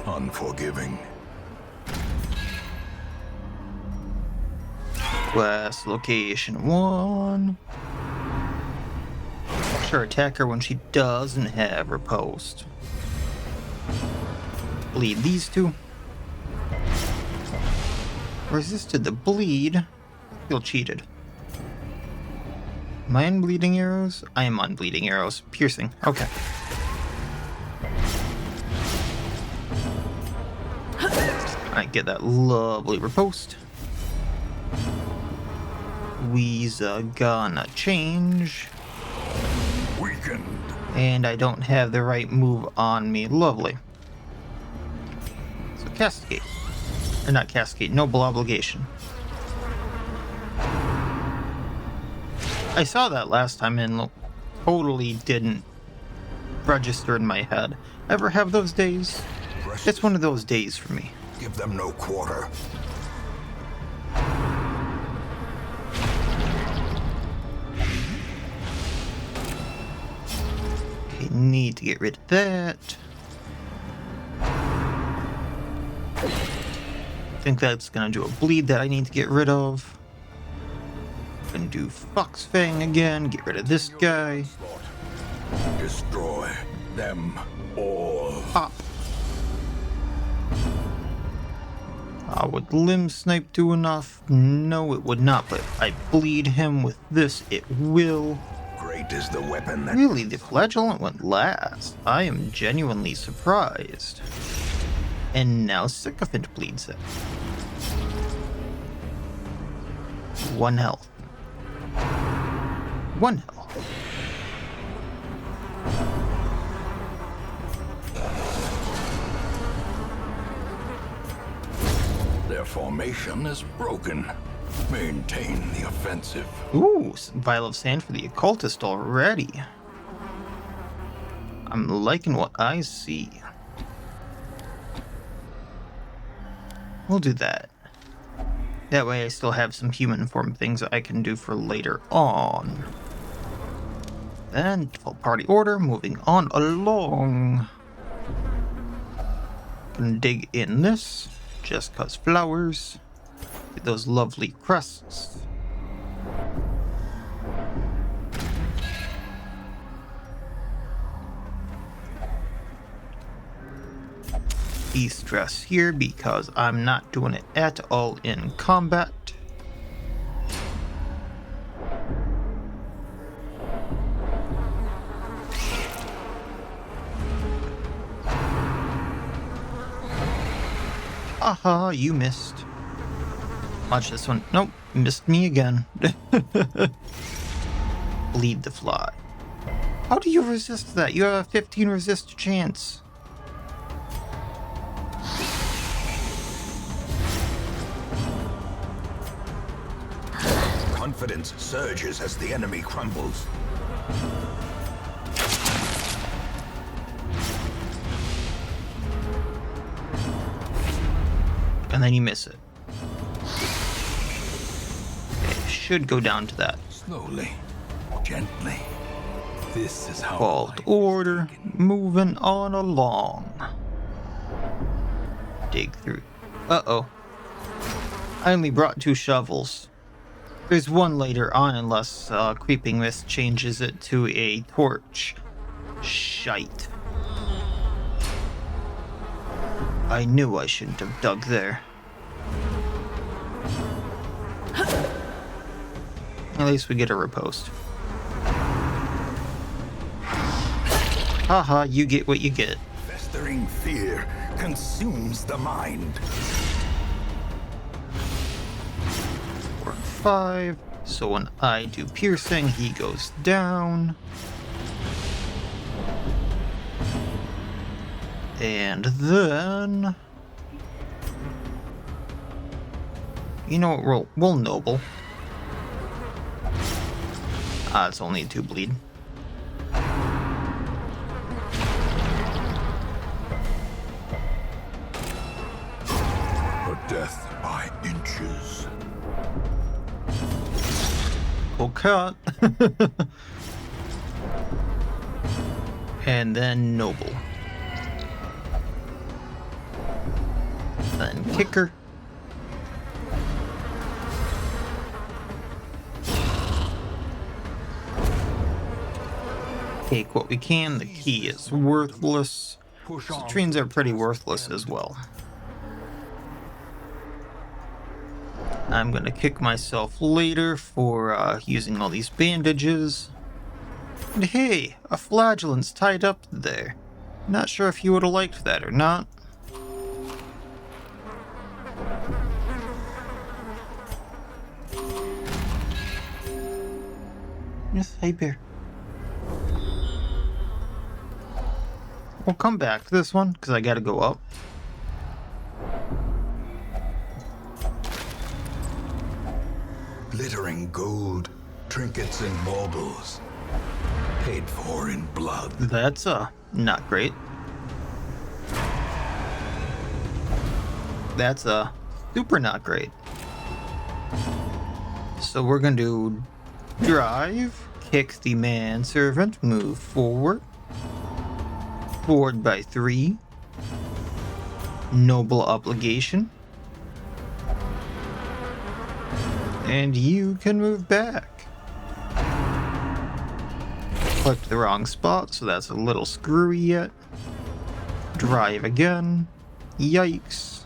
B: unforgiving.
A: Quest location 1. Sure, attack her when she doesn't have her post. Bleed these two. Resisted the bleed. Feel cheated. Am I unbleeding arrows? I am unbleeding arrows. Piercing. Okay. I get that lovely riposte. We's gonna change.
B: Weakened.
A: And I don't have the right move on me. Lovely. So cascade. Or not cascade, noble obligation. I saw that last time and totally didn't register in my head. Ever have those days? It's one of those days for me.
B: Give them no quarter.
A: Okay, need to get rid of that. I think that's gonna do a bleed that I need to get rid of. Gonna do Fox Fang again, get rid of this guy.
B: Destroy them all.
A: Pop. Would limb snipe do enough? No, it would not, but if I bleed him with this, it will.
B: Great is the weapon that...
A: Really, the flagellant went last. I am genuinely surprised. And now Sycophant bleeds it. 1 health. 1 health.
B: Their formation is broken. Maintain the offensive.
A: Ooh, some Vial of Sand for the Occultist already. I'm liking what I see. We'll do that. That way I still have some human form things that I can do for later on. Then, full party order, moving on along. Gonna dig in this, just cause flowers. Get those lovely crests. de-stress here because I'm not doing it at all in combat. Aha, you missed. Watch this one. Nope, missed me again. Bleed the fly. How do you resist that? You have a 15 resist chance.
C: Confidence surges as the enemy crumbles.
A: And then you miss it. Okay, should go down to that.
C: Slowly, gently. This is how
A: Called order, moving on along. Dig through. Uh-oh. I only brought 2 shovels. There's one later on unless Creeping Mist changes it to a torch. Shite. I knew I shouldn't have dug there. At least we get a riposte. Haha, you get what you get.
C: festering fear consumes the mind.
A: 4 and 5. So when I do piercing, he goes down. And then... You know what, we'll noble. Ah, it's only a 2 bleed.
C: A death by inches.
A: Cool cut. And then noble. Then kicker. Take what we can. The key is worthless. Citrines are pretty worthless as well. I'm gonna kick myself later for using all these bandages. And hey, a flagellant's tied up there. Not sure if you would have liked that or not. Yes, hey bear. We'll come back to this one, because I gotta go up.
C: Glittering gold, trinkets and baubles. Paid for in blood.
A: That's, not great. That's, super not great. So we're gonna do drive, kick the manservant, move forward. Forward by 3. Noble obligation. And you can move back. Clicked the wrong spot, so that's a little screwy yet. Drive again. Yikes.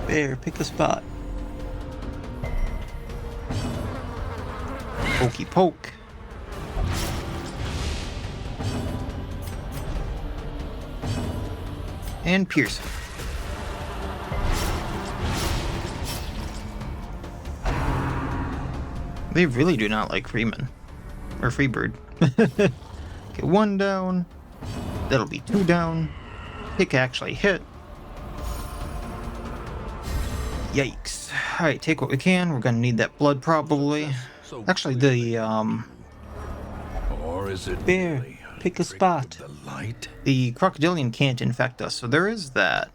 A: There, pick a spot. Pokey poke. And piercing. They really do not like Freeman. Or Freebird. Get 1 down. That'll be 2 down. Pick actually hit. Yikes. Alright, take what we can. We're gonna need that blood probably. Actually, the,
C: Or is it
A: bear.
C: merely a
A: Pick a
C: trick
A: spot.
C: of the light?
A: The Crocodillian can't infect us, so there is that.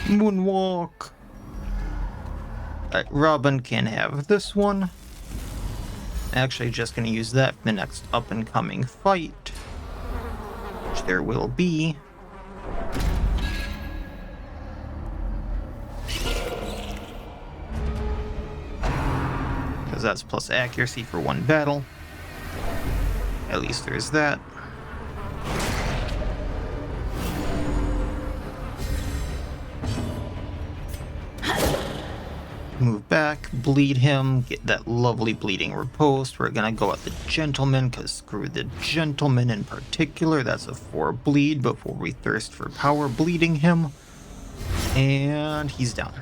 A: Moonwalk. Alright, Robin can have this one. Actually, just gonna use that for the next up-and-coming fight. Which there will be. Because that's plus accuracy for 1 battle. At least there's that. Move back, bleed him, get that lovely bleeding riposte. We're gonna go at the gentleman, because screw the gentleman in particular. That's a 4 bleed before we thirst for power, bleeding him. And he's down.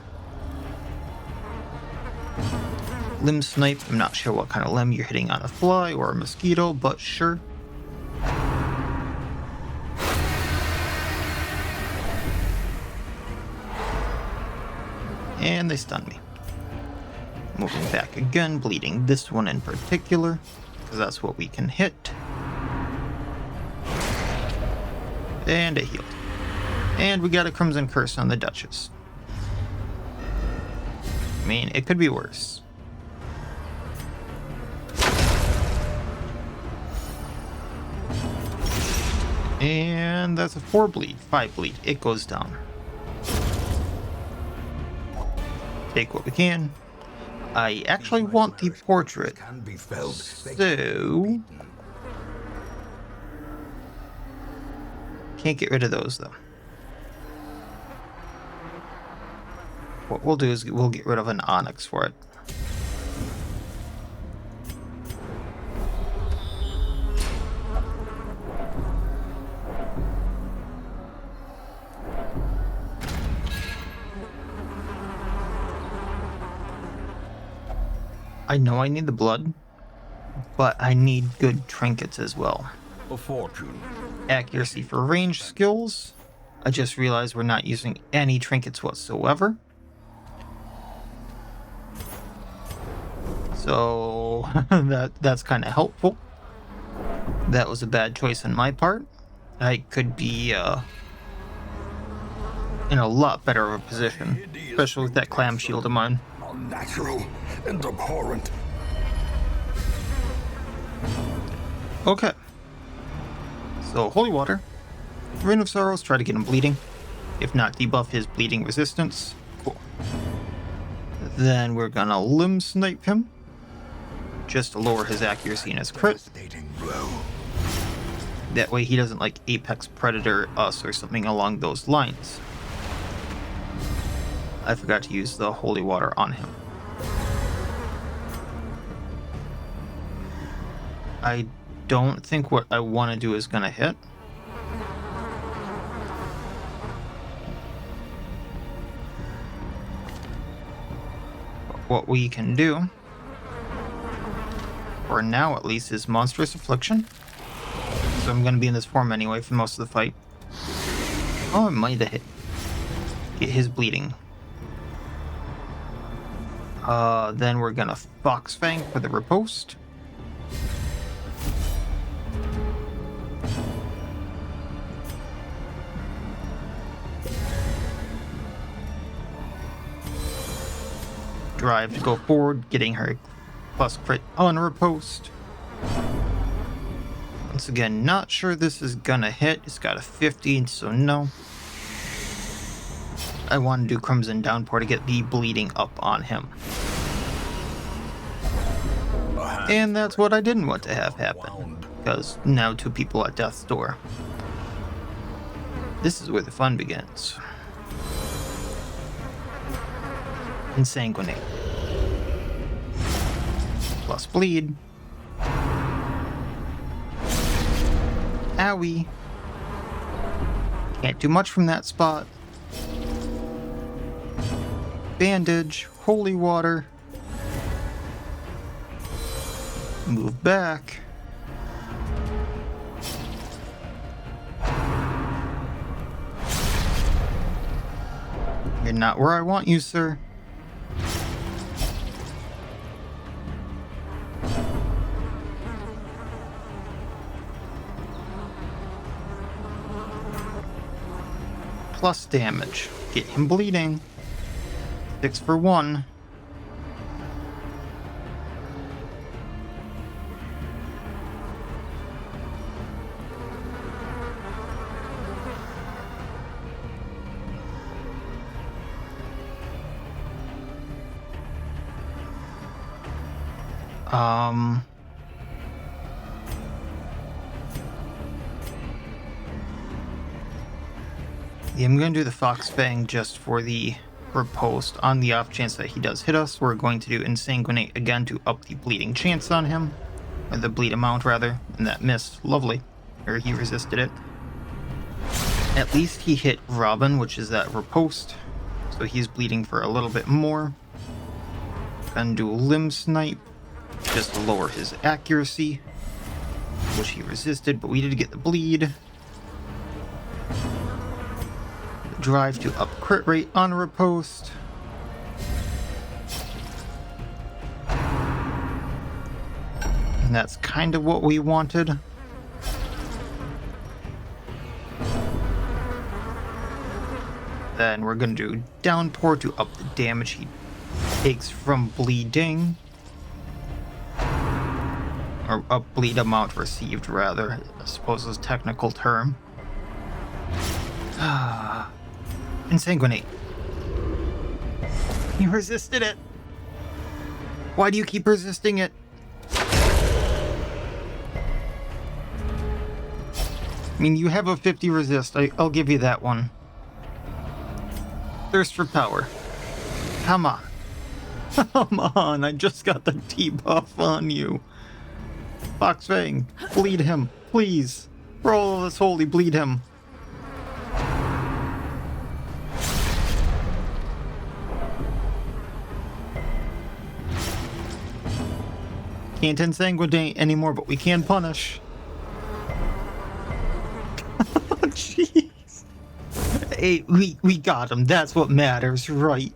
A: Limb snipe. I'm not sure what kind of limb you're hitting on, a fly or a mosquito, but sure. And they stun me. Moving back again, bleeding this one in particular, because that's what we can hit. And it healed. And we got a Crimson Curse on the Duchess. I mean, it could be worse. And that's a 4 bleed, 5 bleed. It goes down. Take what we can. I actually want the portrait, so can't get rid of those though. What we'll do is we'll get rid of an onyx for it. I know I need the blood, but I need good trinkets as well.
C: A fortune.
A: Accuracy for range skills. I just realized we're not using any trinkets whatsoever. So that's kind of helpful. That was a bad choice on my part. I could be in a lot better of a position, especially with that clam shield of mine.
C: Unnatural and abhorrent.
A: Okay. So, Holy Water. Rain of Sorrows, try to get him bleeding. If not, debuff his bleeding resistance. Cool. Then we're gonna Limb Snipe him. Just to lower his accuracy and his crit. That way he doesn't like Apex Predator us or something along those lines. I forgot to use the Holy Water on him. I don't think what I want to do is going to hit. But what we can do, for now at least, is Monstrous Affliction. So I'm going to be in this form anyway for most of the fight. Oh, it might have hit. Get his bleeding. Then we're gonna Fox Fang for the riposte. Drive to go forward, getting her plus crit on riposte. Once again, not sure this is gonna hit. It's got a 15, so no. I want to do Crimson Downpour to get the bleeding up on him. And that's what I didn't want to have happen, because now 2 people at death's door. This is where the fun begins. Insanguinate. Plus bleed. Owie. Can't do much from that spot. Bandage, Holy Water. Move back. You're not where I want you, sir. Plus damage. Get him bleeding. 6 for 1. Yeah, I'm going to do the Fox Fang just for the riposte. On the off chance that he does hit us, we're going to do Insanguinate again to up the bleeding chance on him. Or the bleed amount, rather. And that missed. Lovely. Or he resisted it. At least he hit Robin, which is that riposte. So he's bleeding for a little bit more. Then do a Limb Snipe. Just to lower his accuracy. Which he resisted, but we did get the bleed. Drive to up crit rate on riposte. And that's kind of what we wanted. Then we're going to do Downpour to up the damage he takes from bleeding. Or up bleed amount received, rather, I suppose is a technical term. Insanguinate. You resisted it. Why do you keep resisting it? I mean, you have a 50 resist. I'll give you that one. Thirst for power. Come on. Come on, I just got the debuff on you. Fox Fang, bleed him, please. For all of us holy, bleed him. Can't Insanguinate anymore, but we can punish. Jeez. Hey, we got him. That's what matters, right?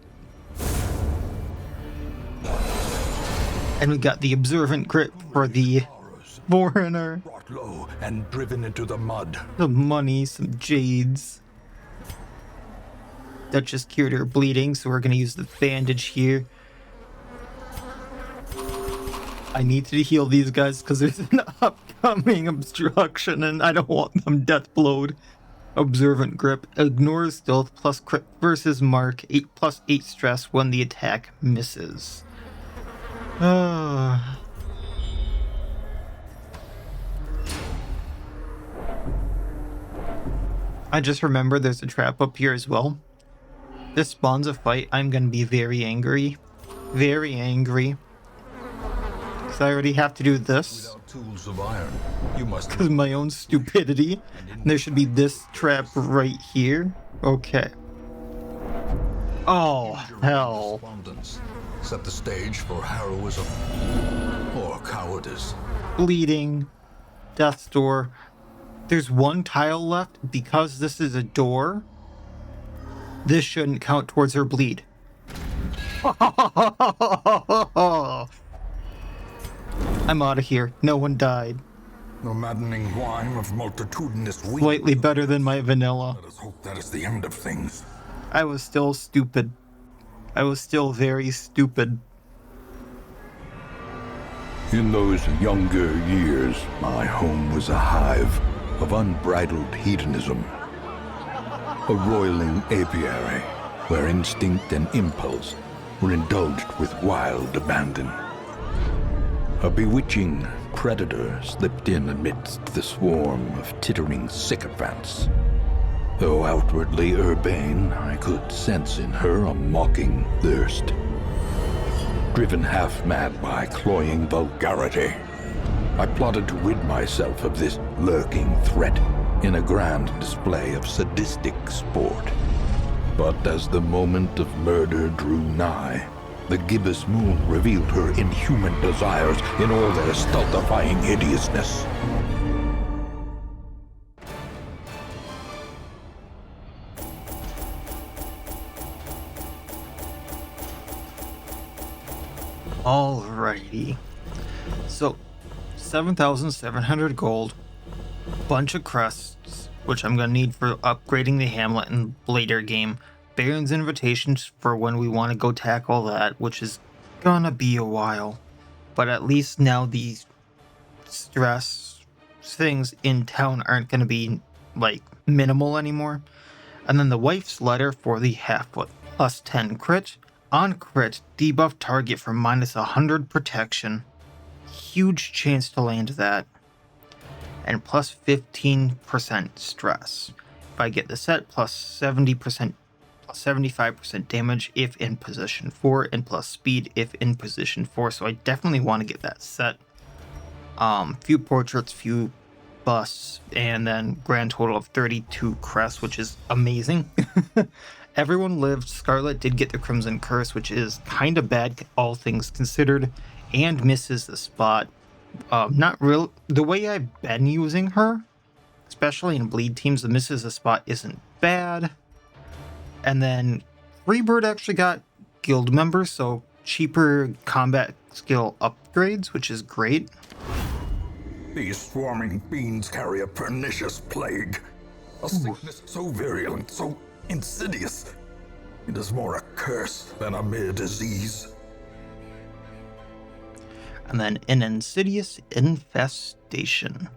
A: And we got the Observant Grip for the Foreigner.
C: Brought low and driven into the mud.
A: Some money, some jades. Duchess cured her bleeding, so we're gonna use the bandage here. I need to heal these guys because there's an upcoming obstruction and I don't want them death blowed. Observant Grip ignores stealth plus crit versus mark 8+8 stress when the attack misses. I just remembered there's a trap up here as well. This spawns a fight. I'm gonna be very angry. Very angry. Because I already have to do this.
C: Without tools of iron, you must
A: Because of my own stupidity. And there should be this trap right here. Okay. Oh, hell.
C: Respondents. Set the stage for heroism or cowardice.
A: Bleeding. Death's door. There's one tile left. Because this is a door, this shouldn't count towards her bleed. I'm out of here. No one died.
C: The maddening whine of multitudinous wheat.
A: Slightly better than my vanilla.
C: Let us hope that is the end of things.
A: I was still stupid. I was still very stupid.
D: In those younger years, my home was a hive of unbridled hedonism. A roiling apiary where instinct and impulse were indulged with wild abandon. A bewitching predator slipped in amidst the swarm of tittering sycophants. Though outwardly urbane, I could sense in her a mocking thirst. Driven half-mad by cloying vulgarity, I plotted to rid myself of this lurking threat in a grand display of sadistic sport. But as the moment of murder drew nigh, the gibbous moon revealed her inhuman desires in all their stultifying hideousness.
A: Alrighty. So, 7,700 gold, bunch of crests, which I'm gonna need for upgrading the hamlet in later game. Baron's invitations for when we want to go tackle that, which is gonna be a while. But at least now these stress things in town aren't gonna be, like, minimal anymore. And then the wife's letter for the half-foot plus 10 crit. On crit, debuff target for minus 100 protection. Huge chance to land that. And plus 15% stress. if I get the set, plus 70%, plus 75% damage if in position 4, and plus speed if in position 4. So I definitely want to get that set. Few portraits, few busts, and then grand total of 32 crests, which is amazing. Everyone lived. Scarlet did get the Crimson Curse, which is kind of bad, all things considered, and misses the spot. Not real. The way I've been using her, especially in bleed teams, the misses the spot isn't bad. And then Freebird actually got guild members, so cheaper combat skill upgrades, which is great.
B: These swarming fiends carry a pernicious plague. A sickness so virulent, so insidious. It is more a curse than a mere disease.
A: And then an insidious infestation.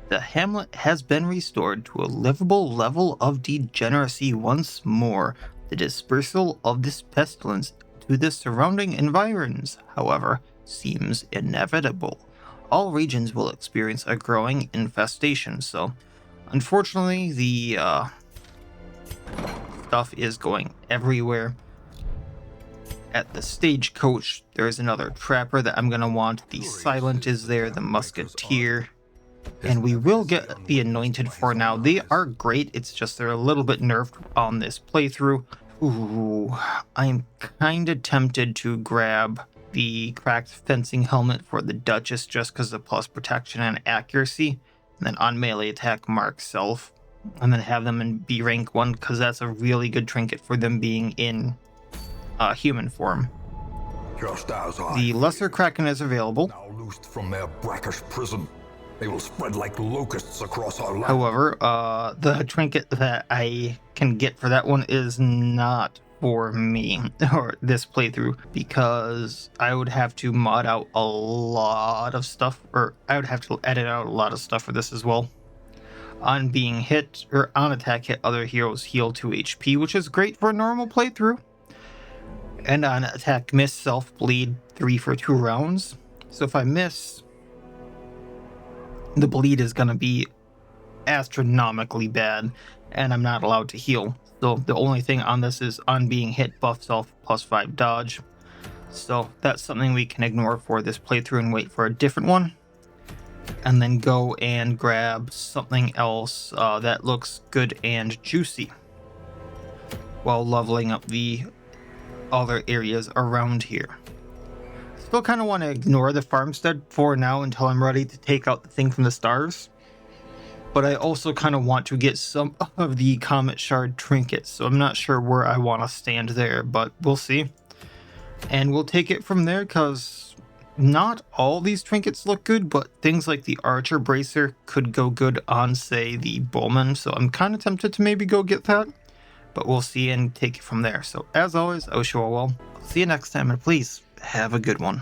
A: The hamlet has been restored to a livable level of degeneracy once more. The dispersal of this pestilence to the surrounding environs, however, seems inevitable. All regions will experience a growing infestation, so unfortunately the stuff is going everywhere. At the stagecoach, there's another trapper that I'm going to want. The Silent is there, the Musketeer, and we will get the Anointed for now. They are great, it's just they're a little bit nerfed on this playthrough. Ooh, I'm kind of tempted to grab the cracked fencing helmet for the Duchess just because of plus protection and accuracy, and then on melee attack mark self, and then have them in B rank 1 because that's a really good trinket for them being in human form.
B: Just as
A: The Lesser Kraken is available.
B: now loosed from their brackish prison, they will spread like locusts across our land.
A: However, the trinket that I can get for that one is not for me or this playthrough, because I would have to mod out a lot of stuff, or I would have to edit out a lot of stuff for this as well. On being hit, or on attack hit, other heroes heal 2 HP, which is great for a normal playthrough. And on attack miss, self bleed 3 for 2 rounds. So if I miss, the bleed is going to be astronomically bad, and I'm not allowed to heal. So the only thing on this is on being hit, buff self plus 5 dodge. So that's something we can ignore for this playthrough and wait for a different one. And then go and grab something else that looks good and juicy, while leveling up the other areas around here. Still kind of want to ignore the farmstead for now until I'm ready to take out the thing from the stars. But I also kind of want to get some of the Comet Shard trinkets, so I'm not sure where I want to stand there, but we'll see. And we'll take it from there, because not all these trinkets look good, but things like the Archer Bracer could go good on, say, the Bowman, so I'm kind of tempted to maybe go get that. But we'll see and take it from there. So as always, I wish you all well. See you next time, and please have a good one.